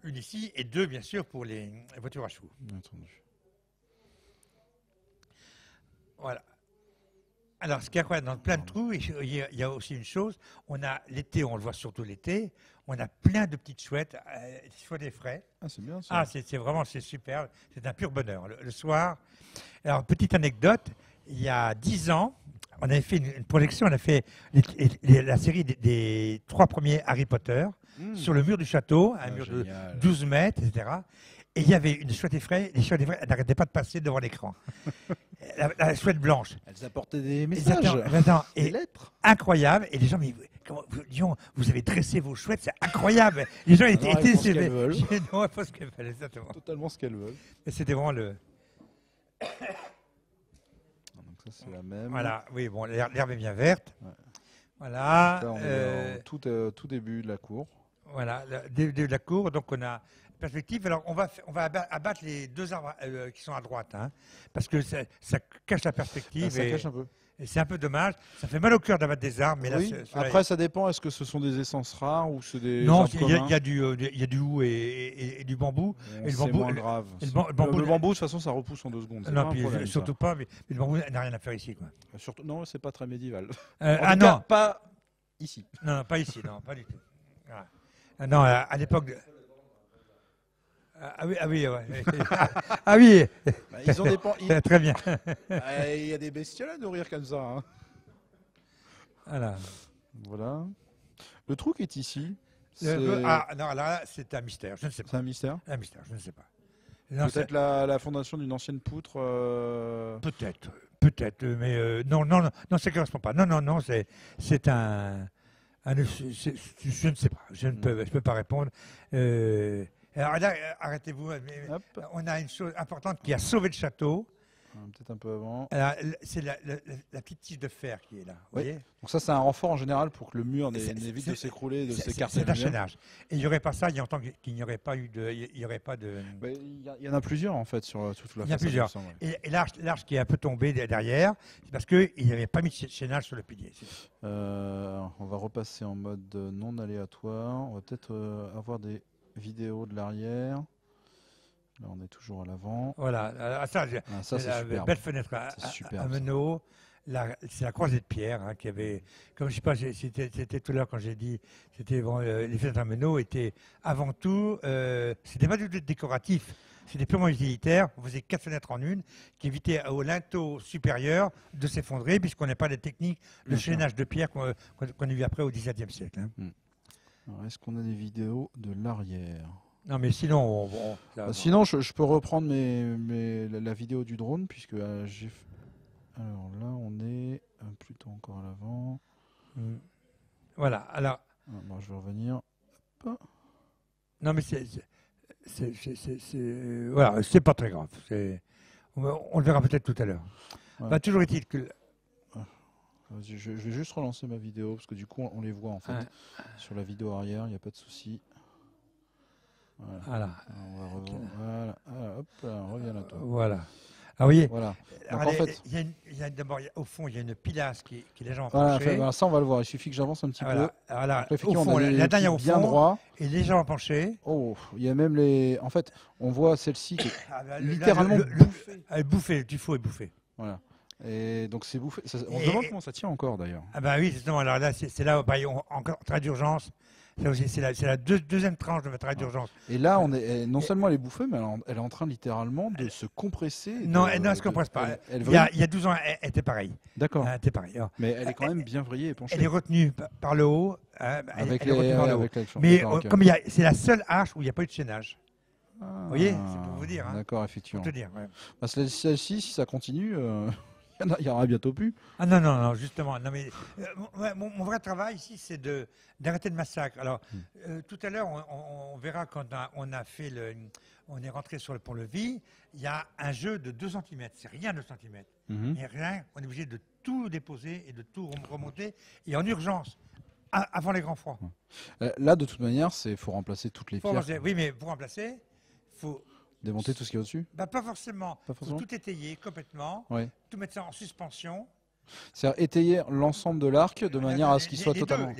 Une ici et deux, bien sûr, pour les voitures à chevaux. Bien entendu. Voilà. Alors, ce qu'il y a quoi dans plein de trous, il y a aussi une chose. On a l'été, on le voit surtout l'été, on a plein de petites chouettes, chouettes des frais. Ah, c'est bien ça. Ah, c'est super. C'est un pur bonheur. Le soir. Alors, petite anecdote, il y a 10 ans, on avait fait une projection, on a fait la série des 3 premiers Harry Potter sur le mur du château, un mur de 12 mètres, etc. Et il y avait une chouette effraie, les chouettes effraie n'arrêtaient pas de passer devant l'écran. la chouette blanche. Elles apportaient des messages, des lettres. Incroyable. Et les gens, mais vous avez dressé vos chouettes, c'est incroyable. Les gens étaient non, pas ce qu'elles veulent, exactement. Totalement ce qu'elles veulent. Et c'était vraiment le... Ça, c'est la même. Voilà, oui, bon, l'herbe est bien verte. Ouais. Voilà. Là, on est tout début de la cour. Voilà, début de la cour. Donc, on a perspective. Alors, on va abattre les 2 arbres qui sont à droite, hein, parce que ça cache la perspective. Ça cache un peu. Et c'est un peu dommage. Ça fait mal au cœur d'abattre des arbres. Mais oui. Là, après, ça dépend. Est-ce que ce sont des essences rares ou c'est des non, arbres communs? Il y a du hou et du bambou. Et le bambou, c'est moins grave. Le bambou, de toute façon, ça repousse en 2 secondes. Non, puis problème, surtout pas. Mais le bambou n'a rien à faire ici, quoi. Surtout, non, c'est pas très médiéval. Non, pas ici. Non, pas ici, non, pas du tout. Voilà. Non, à l'époque. Ah oui, ouais. Ah oui. Bah, ils ont des Très bien. Il y a des bestioles à nourrir comme ça. Hein. Voilà. Le trou qui est ici. Non, là, c'est un mystère. Je ne sais pas. C'est un mystère. Un mystère, je ne sais pas. Peut-être la fondation d'une ancienne poutre. Peut-être, mais non, ça ne correspond pas. Non, c'est un je ne sais pas. Je ne peux pas répondre. Alors là, arrêtez-vous, on a une chose importante qui a sauvé le château. Peut-être un peu avant. C'est la petite tige de fer qui est là. Vous voyez. Donc ça, c'est un renfort en général pour que le mur n'évite de s'écrouler, de s'écarter. C'est un chaînage. Et il n'y aurait pas ça, il y a longtemps qu'il n'y aurait pas eu de... Il y en a plusieurs en fait sur toute la façade. Il y en a plusieurs. Et l'arche qui est un peu tombée derrière, c'est parce qu'il n'y avait pas mis de chaînage sur le pilier. On va repasser en mode non aléatoire. On va peut-être avoir des vidéos de l'arrière. Là, on est toujours à l'avant. Voilà, ça c'est la belle fenêtre à meneaux. C'est la croisée de pierre qui avait, comme je sais pas, c'était tout à l'heure quand j'ai dit, c'était les fenêtres à meneaux étaient avant tout, c'était pas du tout décoratif, c'était purement utilitaire. On faisait 4 fenêtres en une qui évitaient au linteau supérieur de s'effondrer, puisqu'on n'a pas de technique de chaînage de pierre qu'on a vu après au XVIIe siècle. Est-ce qu'on a des vidéos de l'arrière? Non, mais sinon, sinon, je peux reprendre la vidéo du drone, puisque j'ai. Alors là, on est plutôt encore à l'avant. Voilà. Alors. Bon, je vais revenir. Hop. Non, mais voilà, c'est pas très grave. On le verra peut-être tout à l'heure. Ouais. Toujours est-il que. Je vais juste relancer ma vidéo parce que du coup, on les voit en fait sur la vidéo arrière. Il n'y a pas de souci. Voilà. Voilà. Hop, on revient à toi. Voilà. Ah oui. Voilà. Donc, en fait, d'abord, au fond, il y a une pilasse qui est légèrement penchée. Voilà, ça, on va le voir. Il suffit que j'avance un petit peu. Voilà. Au fond, la dernière au fond bien droit. est légèrement penchée. Oh, il y a même les. En fait, on voit celle-ci qui est littéralement bouffée. Du faux est bouffé. Voilà. Et donc c'est bouffé. On se demande comment ça tient encore d'ailleurs. Ah bah oui, justement. Alors là, c'est là, encore travail d'urgence. C'est la deuxième tranche de votre travail d'urgence. Et là, non seulement elle est bouffée, mais elle est en train littéralement de se compresser. Non, elle ne se compresse pas. Il y a 12 ans, elle était pareille. D'accord. Elle était pareille. Mais elle est quand même bien vrillée et penchée. Elle est retenue par le haut. Mais comme c'est la seule arche où il n'y a pas eu de chaînage. Vous voyez, c'est pour vous dire. D'accord, effectivement. Pour te dire. Celle-ci, si ça continue. Il y en aura bientôt plus. Ah non, justement. Non, mais, mon vrai travail ici, c'est d'arrêter le massacre. Alors, tout à l'heure, on verra quand on est rentré sur le pont-levis, il y a un jeu de 2 cm. C'est rien 2 cm. Et rien, on est obligé de tout déposer et de tout remonter. Et en urgence, avant les grands froids. Là, de toute manière, il faut remplacer toutes les pierres. Oui, mais pour remplacer, il faut... Démonter tout ce qui est au-dessus? Pas forcément. Il faut tout étayer complètement, tout mettre ça en suspension. C'est-à-dire étayer l'ensemble de l'arc de manière à ce qu'il soit totalement...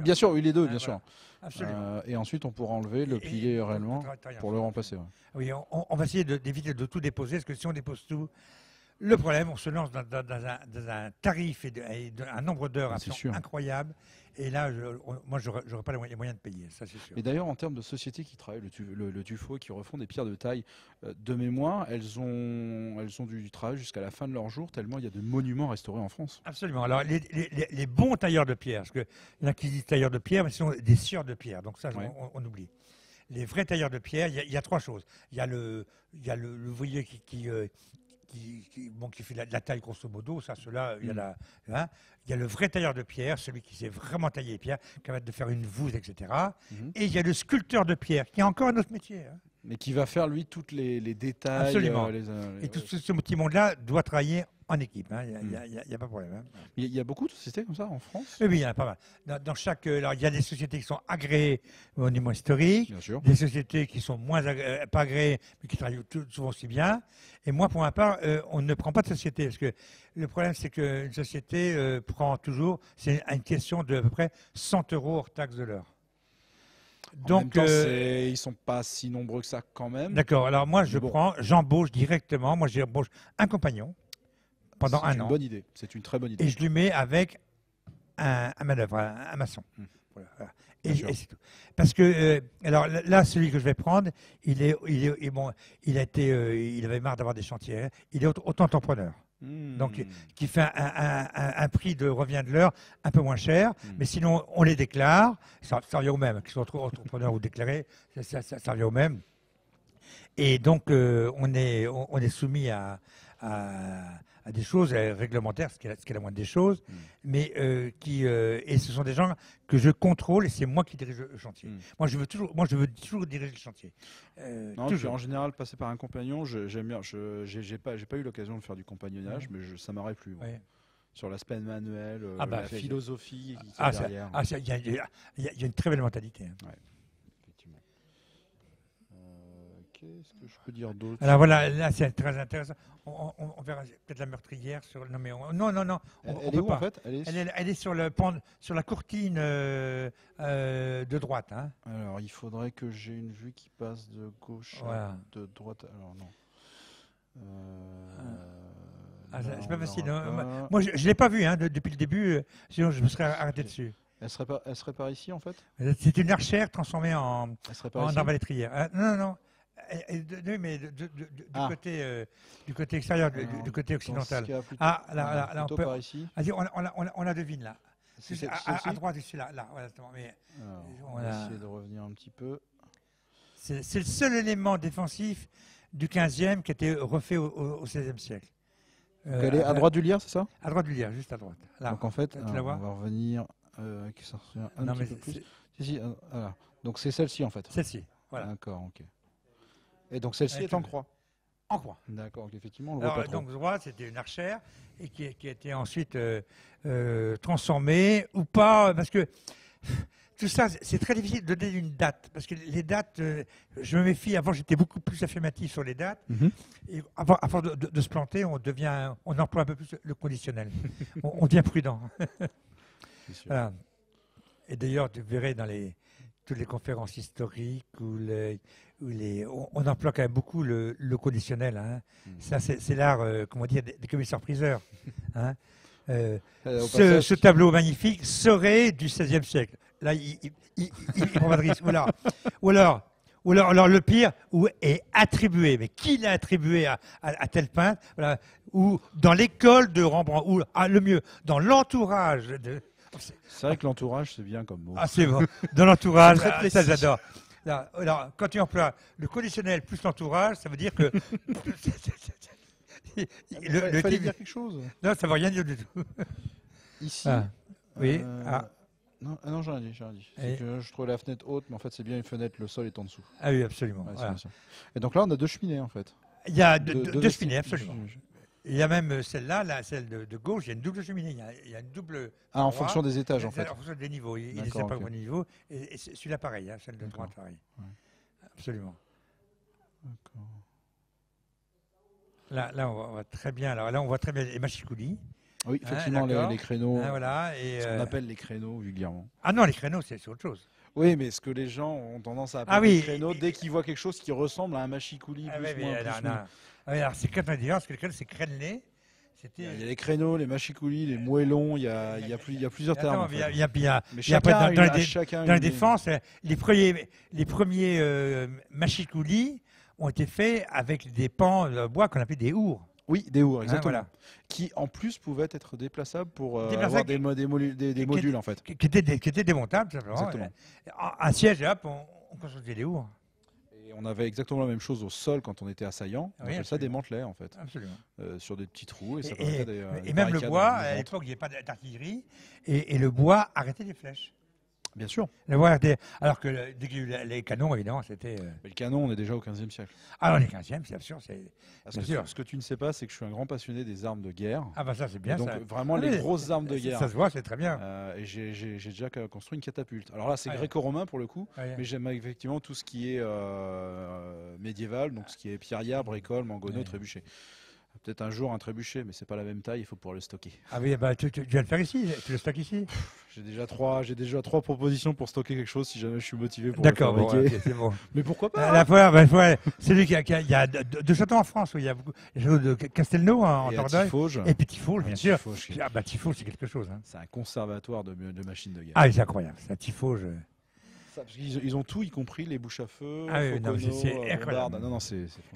bien sûr, les deux, bien sûr. Absolument. Et ensuite, on pourra enlever le pilier réellement pour le remplacer. Oui, on va essayer d'éviter de tout déposer, parce que si on dépose tout, le problème, on se lance dans un tarif et un nombre d'heures incroyable. Et là, moi, je n'aurais pas les moyens de payer, ça c'est sûr. Et d'ailleurs, en termes de sociétés qui travaillent le tuffeau et qui refont des pierres de taille, de mémoire, elles ont du travail jusqu'à la fin de leur jour, tellement il y a de monuments restaurés en France. Absolument. Alors, les bons tailleurs de pierre, parce qu'il y en a qui disent tailleurs de pierre, mais ce sont des scieurs de pierre, donc ça, on oublie. Les vrais tailleurs de pierre, il y a 3 choses. Il y a l'ouvrier qui fait la taille grosso modo, ça, cela, il y a le vrai tailleur de pierre, celui qui sait vraiment tailler les pierres, capable de faire une voûte, etc. Et il y a le sculpteur de pierre, qui est encore un autre métier. Mais qui va faire, lui, tous les détails. Absolument. Et tout ce petit monde-là doit travailler en équipe. Il n'y a pas de problème. Il y a beaucoup de sociétés comme ça en France? Oui, il y en a pas mal. Dans chaque, alors, il y a des sociétés qui sont agréées au monument historique, bien sûr. Des sociétés qui sont moins pas agréées, mais qui travaillent souvent aussi bien. Et moi, pour ma part, on ne prend pas de société. Parce que le problème, c'est qu'une société prend toujours, c'est une question de à peu près 100 € hors taxe de l'heure. Donc, en même temps, ils ne sont pas si nombreux que ça quand même. D'accord. Alors moi, j'embauche directement. Moi, j'embauche un compagnon pendant 1 an. C'est une bonne idée. C'est une très bonne idée. Et je lui mets avec un manœuvre, un maçon. Voilà. Et c'est tout. Parce que alors là, celui que je vais prendre, il avait marre d'avoir des chantiers. Il est auto-entrepreneur. Donc, qui fait un prix de revient de l'heure un peu moins cher, mais sinon on les déclare, ça revient au même, qu'ils soient entrepreneurs ou déclarés, ça revient au même. Et donc on est soumis à à des choses réglementaires, ce qui est la moindre des choses, mais et ce sont des gens que je contrôle et c'est moi qui dirige le chantier. Moi, je veux toujours diriger le chantier. Non, toujours. En général, passer par un compagnon, j'aime bien. J'ai pas eu l'occasion de faire du compagnonnage, mais ça m'aurait plu. Ouais. Sur l'aspect manuel, la philosophie qui est derrière. Il y a une très belle mentalité. Ouais, effectivement. Qu'est-ce que je peux dire d'autre? Alors voilà, là c'est très intéressant. On verra peut-être la meurtrière sur. Non, mais non. Elle est où en fait? Elle est sur la courtine de droite. Hein. Alors il faudrait que j'ai une vue qui passe de gauche à de droite. Alors non. C'est pas facile. Moi, je ne l'ai pas vu depuis le début, sinon je me serais arrêté dessus. Elle serait par ici, en fait? C'est une archère transformée en arbalétrière. Non. Mais du côté extérieur, du côté occidental. Là, on peut. Par ici. On la devine, là. À droite, ici, là. Mais, on va essayer de revenir un petit peu. C'est le seul élément défensif du 15e qui a été refait au XVIe siècle. Elle est à droite du lierre, c'est ça? À droite du lierre, juste à droite. Là. Donc en fait, on va revenir un petit peu plus. Voilà. Donc c'est celle-ci en fait. Celle-ci, voilà. D'accord, ok. Et donc celle-ci est en croix. En croix. D'accord, donc effectivement, on le voit pas trop. Donc droite, c'était une archère et qui a été ensuite transformée ou pas, parce que tout ça, c'est très difficile de donner une date, parce que les dates, je me méfie, avant j'étais beaucoup plus affirmatif sur les dates, et avant de se planter, on emploie un peu plus le conditionnel, on devient prudent. Voilà. Et d'ailleurs, tu verrais dans toutes les conférences historiques, on emploie quand même beaucoup le conditionnel. Hein. Ça, c'est l'art, des commissaires-priseurs. Hein. Ce tableau magnifique serait du XVIe siècle. Là, il prend pas de risque. Ou alors le pire, est attribué. Mais qui l'a attribué à tel peintre? Voilà. Ou dans l'école de Rembrandt. Ou le mieux, dans l'entourage de. C'est vrai que l'entourage, c'est bien comme mot. Ah, c'est bon. Dans l'entourage, ça j'adore. Alors, quand tu emploies le conditionnel plus l'entourage, ça veut dire que. Il fallait dire quelque chose. Non, ça ne veut rien dire du tout. Ici. Oui. Non, j'ai rien dit. C'est que je trouvais la fenêtre haute, mais en fait, c'est bien une fenêtre, le sol est en dessous. Ah oui, absolument. Ouais, voilà. Et donc là, on a 2 cheminées, en fait. Il y a deux cheminées, absolument. Il y a même celle-là, celle de gauche, il y a une double cheminée. Il y a une double. En fonction des étages, en fait. En fonction des niveaux. Il est séparé au niveau. Et celui-là, pareil, celle de droite, pareil. Ouais. Absolument. D'accord. Là, on voit très bien. Alors là, on voit très bien les machicoulis. Oui, effectivement, les créneaux. Voilà, ce qu'on appelle les créneaux vulgairement. Ah non, les créneaux, c'est autre chose. Oui, mais ce que les gens ont tendance à appeler les créneaux, dès qu'ils voient quelque chose qui ressemble à un machicouli, alors c'est quand on dit, parce que les créneaux, c'est crénelé. Il y a les créneaux, les machicoulis, les moellons, il y a plusieurs termes. Mais dans les défenses, les premiers machicoulis ont été faits avec des pans de bois qu'on appelait des ours. Oui, des ours, exactement. Voilà. Qui, en plus, pouvaient être déplaçables pour avoir des modules, en fait. Qui étaient démontables, simplement. Exactement. Un siège, et hop, on construisait des ours. Et on avait exactement la même chose au sol quand on était assaillant. Oui, ça démantelait, en fait. Absolument. Sur des petits trous. Et même le bois, à l'époque, il n'y avait pas d'artillerie. Et le bois arrêtait les flèches. Bien sûr. Alors que dès qu'il y a eu les canons, évidemment, c'était. Mais le canon, on est déjà au XVe siècle. Ah, on est 15e, c'est sûr. Ce que tu ne sais pas, c'est que je suis un grand passionné des armes de guerre. Ah, bah ça, c'est bien. Donc, vraiment, les grosses armes de guerre. Ça se voit, c'est très bien. Et j'ai déjà construit une catapulte. Alors là, c'est gréco-romain pour le coup, mais j'aime effectivement tout ce qui est médiéval, donc ce qui est pierrière, bricole, mangonneau, trébuchet. Peut-être un jour un trébuchet, mais c'est pas la même taille, il faut pouvoir le stocker. Ah oui, bah, tu viens le faire ici, tu le stockes ici. J'ai déjà trois propositions pour stocker quelque chose si jamais je suis motivé pour le fabriquer. C'est bon. Mais pourquoi pas c'est lui il y a deux châteaux en France, où il y a beaucoup. Les châteaux de Castelnau en Dordogne. Et Tifauge, bien sûr. Tifauge, c'est quelque chose. Hein. C'est un conservatoire de machines de guerre. Ah, c'est incroyable, c'est un Tifauge. Ils ont tout, y compris les bouches à feu, c'est incroyable.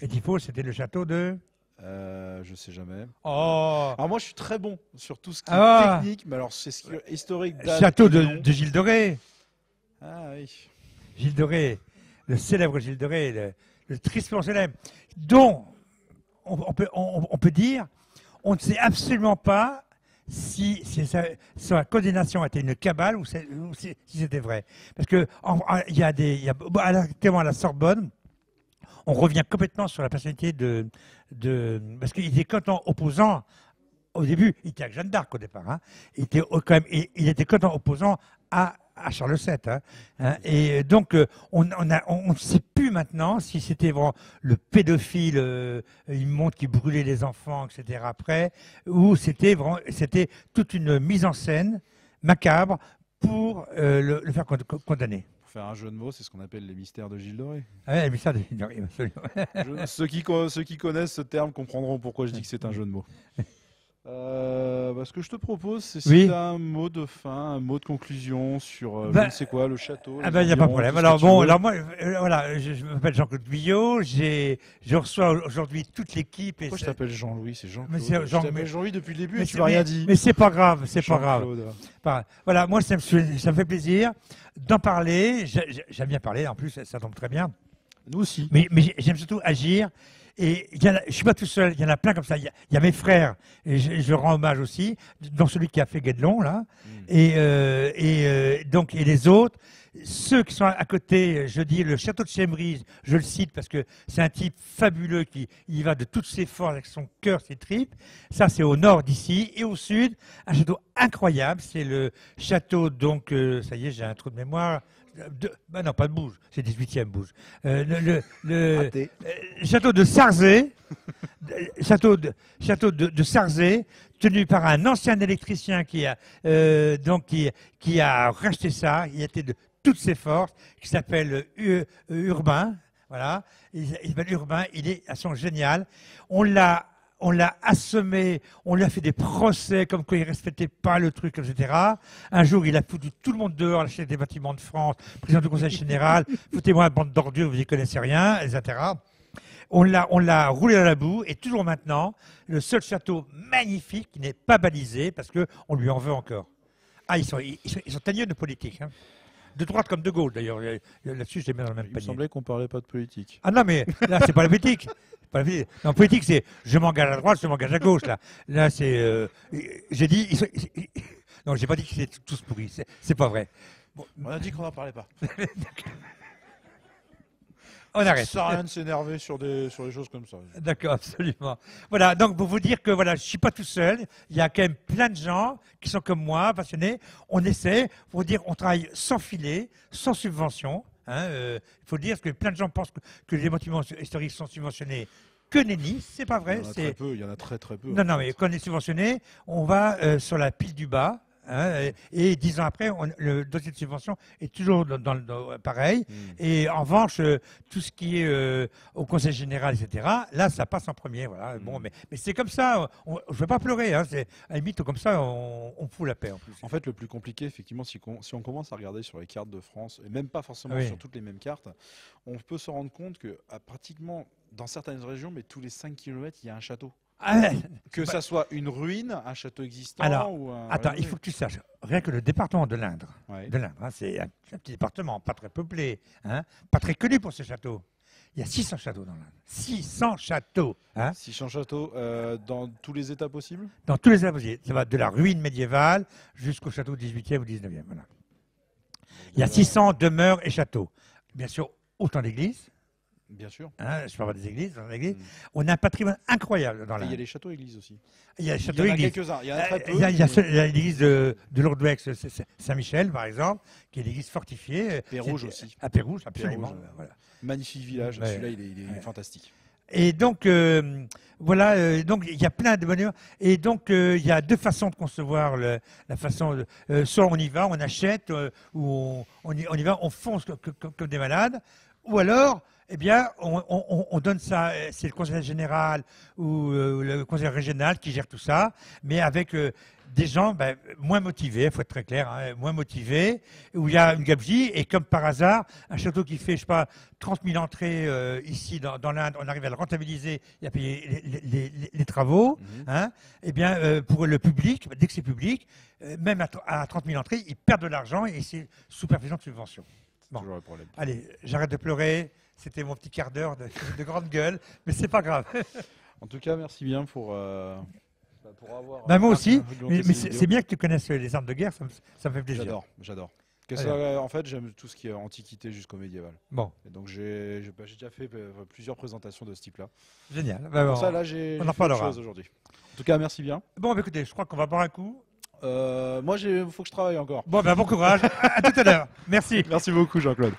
Et Tifauge, c'était le château de. Je sais jamais. Oh. Alors moi je suis très bon sur tout ce qui est technique, mais alors c'est ce qui est historique. Château de Gilles de Ré. Ah oui. Gilles de Ré, le célèbre Gilles de Ré, le tristement célèbre, dont on peut dire, on ne sait absolument pas si sa condamnation a été une cabale ou si c'était vrai. Parce que actuellement à la Sorbonne, on revient complètement sur la personnalité parce qu'il était quand opposant. Au début, il était avec Jeanne d'Arc au départ. Hein. Il était quand même opposant à Charles VII. Hein. Et donc, on ne sait plus maintenant si c'était vraiment le pédophile, il montre qu'il brûlait les enfants, etc. après, ou c'était toute une mise en scène macabre pour le faire condamner. Pour faire un jeu de mots, c'est ce qu'on appelle les mystères de Gilles Doré. Ah ouais, les mystères de Gilles Doré, absolument. Ceux qui connaissent ce terme comprendront pourquoi je dis que c'est un jeu de mots. Ce que je te propose, c'est si tu as un mot de fin, un mot de conclusion sur je ne sais quoi, le château. Ah ben il n'y a pas de problème. Alors moi, voilà, je m'appelle Jean-Claude Billot. Je reçois aujourd'hui toute l'équipe. Pourquoi je t'appelle Jean-Louis? C'est Jean-Claude. Je t'appelle Jean-Louis depuis le début et tu m'as rien dit. Mais c'est pas grave, c'est pas grave. Voilà, moi ça me fait plaisir d'en parler. J'aime bien parler, en plus ça tombe très bien. Nous aussi. Mais j'aime surtout agir. Et je ne suis pas tout seul, il y en a plein comme ça. Il y a mes frères, et je rends hommage aussi, dont celui qui a fait Guédelon, là, et les autres. Ceux qui sont à côté, je dis le château de Chembrise, je le cite parce que c'est un type fabuleux qui y va de toutes ses forces, avec son cœur, ses tripes. Ça, c'est au nord d'ici. Et au sud, un château incroyable, c'est le château, donc, ça y est, j'ai un trou de mémoire. Non, pas de Bouge, c'est 18e Bouge. Le château de Sarzay, château de Sarzay, tenu par un ancien électricien qui a racheté ça. Il était de toutes ses forces, qui s'appelle Urbain. Voilà, il s'appelle Urbain. Il est à son génial. On l'a assommé, on lui a fait des procès comme quoi il ne respectait pas le truc, etc. Un jour, il a foutu tout le monde dehors, à la chef des bâtiments de France, président du Conseil général, foutez-moi une bande d'ordures, vous n'y connaissez rien, etc. On l'a roulé dans la boue, et toujours maintenant, le seul château magnifique qui n'est pas balisé, parce qu'on lui en veut encore. Ah, ils sont tannés de politique. Hein. De droite comme de gauche, d'ailleurs. Là-dessus, je les mets dans le même panier. Il me semblait qu'on ne parlait pas de politique. Ah non, mais là, c'est pas la politique. En politique, c'est je m'engage à droite, je m'engage à gauche. Là c'est. J'ai dit. Non, j'ai pas dit qu'ils étaient tous pourris. C'est pas vrai. Bon, on a dit qu'on n'en parlait pas. On arrête. Ça sert à rien de s'énerver sur des choses comme ça. D'accord, absolument. Voilà, donc pour vous dire que voilà, je ne suis pas tout seul. Il y a quand même plein de gens qui sont comme moi, passionnés. On essaie, pour vous dire, on travaille sans filet, sans subvention. Il faut dire que plein de gens pensent que les bâtiments historiques sont subventionnés. Que nenni, c'est pas vrai. Il y en a très très peu. Non, mais quand on est subventionné, on va sur la pile du bas. Et 10 ans après, le dossier de subvention est toujours pareil. Et en revanche, tout ce qui est au Conseil général, etc., là, ça passe en premier. Voilà. Bon, mais c'est comme ça. Je ne vais pas pleurer. Hein, à la limite, comme ça, on fout la paix. En plus. En fait, le plus compliqué, effectivement, si on commence à regarder sur les cartes de France, et même pas forcément sur toutes les mêmes cartes, on peut se rendre compte que pratiquement dans certaines régions, mais tous les 5 km, il y a un château. Que ça soit une ruine, un château existant. Alors, ou un... attends, il faut que tu saches, rien que le département de l'Indre, ouais. C'est un petit département, pas très peuplé, pas très connu pour ce château. Il y a 600 châteaux dans l'Indre. 600 châteaux. 600 châteaux dans tous les états possibles? Dans tous les états possibles. Ça va de la ruine médiévale jusqu'au château 18e ou 19e. Voilà. Il y a 600 demeures et châteaux. Bien sûr, autant d'églises. Bien sûr. Je parle des églises. On a un patrimoine incroyable dans l'Indre. Il y a les châteaux églises aussi. Il y a les châteaux églises. Quelques-uns. Il y en a très peu. Il y a l'église de l'Ordouex Saint-Michel, par exemple, qui est l'église fortifiée. Pérouge aussi. À Pérouge, absolument. Pérouge, voilà. Magnifique village. Celui-là, il est fantastique. Et donc, voilà, donc il y a plein de bonheur. Et donc, il y a deux façons de concevoir la façon. Soit on y va, on achète, ou on y va, on fonce comme des malades. Ou alors, eh bien, on donne ça, c'est le conseil général ou le conseil régional qui gère tout ça, mais avec des gens moins motivés, il faut être très clair, moins motivés, où il y a une gabegie, et comme par hasard, un château qui fait, je sais pas, 30 000 entrées ici dans l'Inde, on arrive à le rentabiliser et à payer les travaux, eh bien, pour le public, dès que c'est public, même à 30 000 entrées, ils perdent de l'argent et c'est sous perfusion de subvention. Bon. Toujours le problème. Allez, j'arrête de pleurer. C'était mon petit quart d'heure de grande gueule, mais c'est pas grave. En tout cas, merci bien pour avoir. Moi aussi, mais c'est bien que tu connaisses les armes de guerre, ça me fait plaisir. J'adore. En fait, j'aime tout ce qui est antiquité jusqu'au médiéval. Bon. Et donc j'ai déjà fait plusieurs présentations de ce type-là. Génial. Pour ça, là, j'ai fait autre chose aujourd'hui. En tout cas, merci bien. Bon, écoutez, je crois qu'on va boire un coup. Moi, il faut que je travaille encore. Bon courage. À tout à l'heure. Merci. Merci beaucoup, Jean-Claude.